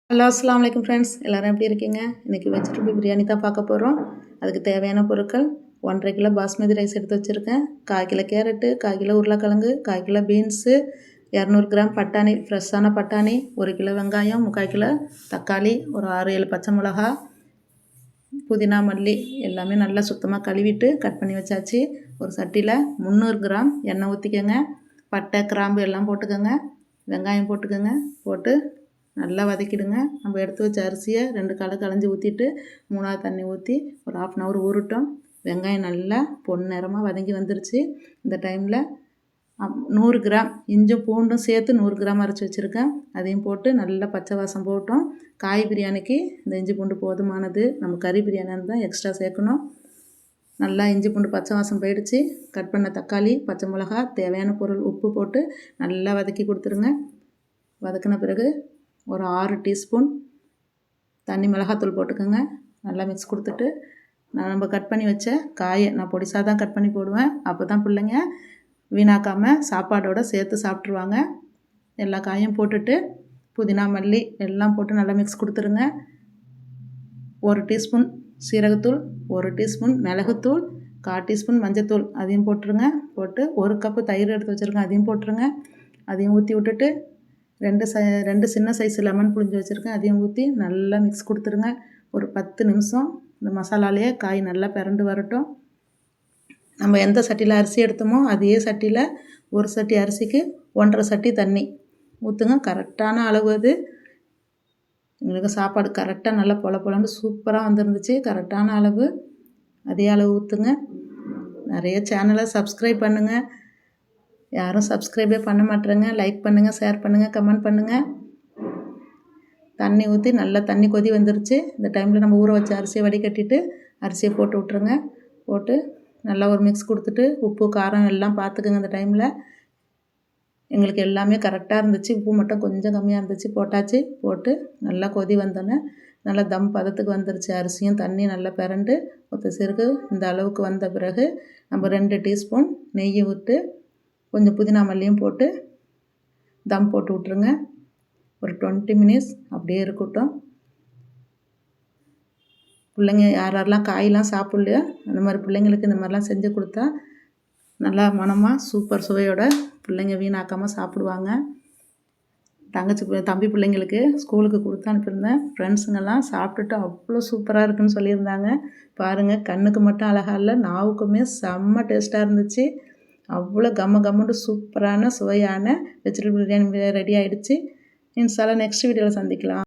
Hello அஸ்ஸலாமு அலைக்கும் friends, எல்லோரும் எப்படி இருக்கீங்க? இன்றைக்கி வெஜிடபிள் பிரியாணி தான் பார்க்க போகிறோம். அதுக்கு தேவையான பொருட்கள் 1.5 கிலோ பாஸ்மதி ரைஸ் எடுத்து வச்சுருக்கேன், 1/4 கிலோ கேரட்டு, 1/4 கிலோ உருளைக்கிழங்கு, 1/4 கிலோ பீன்ஸு, 200 கிராம் பட்டாணி, ஃப்ரெஷ்ஷான பட்டாணி, 1 கிலோ வெங்காயம், 3/4 கிலோ தக்காளி, ஒரு 6-7 பச்சை மிளகா, புதினா, மல்லி எல்லாமே நல்லா சுத்தமாக கழுவிட்டு கட் பண்ணி வச்சாச்சு. ஒரு சட்டியில் 300 கிராம் எண்ணெய் ஊற்றிக்கோங்க. பட்டை, கிராம்பு எல்லாம் போட்டுக்கோங்க. வெங்காயம் போட்டுக்கோங்க. போட்டு நல்லா வதக்கிடுங்க. நம்ம எடுத்து வச்ச அரிசியை 2 களைஞ்சி ஊற்றிட்டு 3ஆவது தண்ணி ஊற்றி ஒரு 1/2 hour ஊறட்டும். வெங்காயம் நல்லா பொன்னிறமாக வதங்கி வந்துருச்சு. இந்த டைமில் 100 கிராம் இஞ்சும் பூண்டும் சேர்த்து 100 கிராம் அரைச்சி வச்சுருக்கேன். அதையும் போட்டு நல்லா பச்சை வாசம் போட்டோம். காய் பிரியாணிக்கு இந்த இஞ்சி பூண்டு போதுமானது. நம்ம கறி பிரியாணி தான் எக்ஸ்ட்ரா சேர்க்கணும். நல்லா இஞ்சி பூண்டு பச்சை வாசம் போயிடுச்சு. கட் பண்ண தக்காளி, பச்சை மிளகா, தேவையான பொருள் உப்பு போட்டு நல்லா வதக்கி கொடுத்துருங்க. வதக்கின பிறகு ஒரு 6 டீஸ்பூன் தனி மிளகாத்தூள் போட்டுக்கோங்க. நல்லா மிக்ஸ் கொடுத்துட்டு நம்ம கட் பண்ணி வச்ச காயை நான் பொடிசாக தான் கட் பண்ணி போடுவேன். அப்போ தான் பிள்ளைங்க வீணாக்காமல் சாப்பாடோடு சேர்த்து சாப்பிட்ருவாங்க. எல்லா காயும் போட்டுட்டு புதினா, மல்லி எல்லாம் போட்டு நல்லா மிக்ஸ் கொடுத்துருங்க. 1 டீஸ்பூன் சீரகத்தூள், 1 டீஸ்பூன் மிளகுத்தூள், 1/4 டீஸ்பூன் மஞ்சத்தூள் அதையும் போட்டுருங்க. போட்டு 1 கப்பு தயிர் எடுத்து வச்சுருக்கேன், அதையும் போட்டுருங்க. அதையும் ஊற்றி விட்டுட்டு 2 சின்ன சைஸ் லெமன் புழிஞ்சு வச்சுருக்கேன், அதையும் ஊற்றி நல்லா மிக்ஸ் கொடுத்துருங்க. ஒரு 10 நிமிஷம் இந்த மசாலாலேயே காய் நல்லா பிரண்டு வரட்டும். நம்ம எந்த சட்டியில் அரிசி எடுத்தோமோ அதே சட்டியில் 1 சட்டி அரிசிக்கு 1.5 சட்டி தண்ணி ஊற்றுங்க. கரெக்டான அளவு அது. எங்களுக்கு சாப்பாடு கரெக்டாக நல்லா பொலன்னு சூப்பராக வந்துருந்துச்சு. கரெக்டான அளவு, அதே அளவு ஊற்றுங்க. நிறைய சேனலை சப்ஸ்கிரைப் பண்ணுங்கள். யாரும் சப்ஸ்கிரைபே பண்ண மாட்டேறங்க. லைக் பண்ணுங்கள், ஷேர் பண்ணுங்கள், கமெண்ட் பண்ணுங்கள். தண்ணி ஊற்றி நல்லா தண்ணி கொதி வந்துருச்சு. இந்த டைமில் நம்ம ஊற வச்ச அரிசியை வடிகட்டிட்டு அரிசியை போட்டு விட்ருங்க. போட்டு நல்லா ஒரு மிக்ஸ் கொடுத்துட்டு உப்பு காரம் எல்லாம் பார்த்துக்குங்க. இந்த டைமில் எங்களுக்கு எல்லாமே கரெக்டாக இருந்துச்சு. உப்பு மட்டும் கொஞ்சம் கம்மியாக இருந்துச்சு, போட்டாச்சு. போட்டு நல்லா கொதி வந்தோன்னே நல்லா தம் பதத்துக்கு வந்துருச்சு. அரிசியும் தண்ணி நல்லா பிரண்டு ஒத்த சிறுகு இந்த அளவுக்கு வந்த பிறகு நம்ம 2 டீஸ்பூன் நெய் விட்டு கொஞ்சம் புதினா மல்லியும் போட்டு தம் போட்டு விட்ருங்க. ஒரு 20 மினிட்ஸ் அப்படியே இருக்கட்டும். பிள்ளைங்க யாரெல்லாம் காயெலாம் சாப்பிட்லையோ அந்த மாதிரி பிள்ளைங்களுக்கு இந்த மாதிரிலாம் செஞ்சு கொடுத்தா நல்லா மனமாக சூப்பர் சுவையோட பிள்ளைங்க வீணாக்காமல் சாப்பிடுவாங்க. தம்பி பிள்ளைங்களுக்கு ஸ்கூலுக்கு கொடுத்து அனுப்பியிருந்தேன். ஃப்ரெண்ட்ஸுங்கெல்லாம் சாப்பிட்டுட்டு அவ்வளோ சூப்பராக இருக்குதுன்னு சொல்லியிருந்தாங்க. பாருங்கள், கண்ணுக்கு மட்டும் அழகாக இல்லை, நாவுக்குமே செம்ம டேஸ்ட்டாக இருந்துச்சு. அவ்வளோ கம்மன்னு சூப்பரான சுவையான வெஜிடபிள் பிரியாணி ரெடி ஆகிடுச்சு. இன்ஷா அல்லாஹ் நெக்ஸ்ட் வீடியோவில் சந்திக்கலாம்.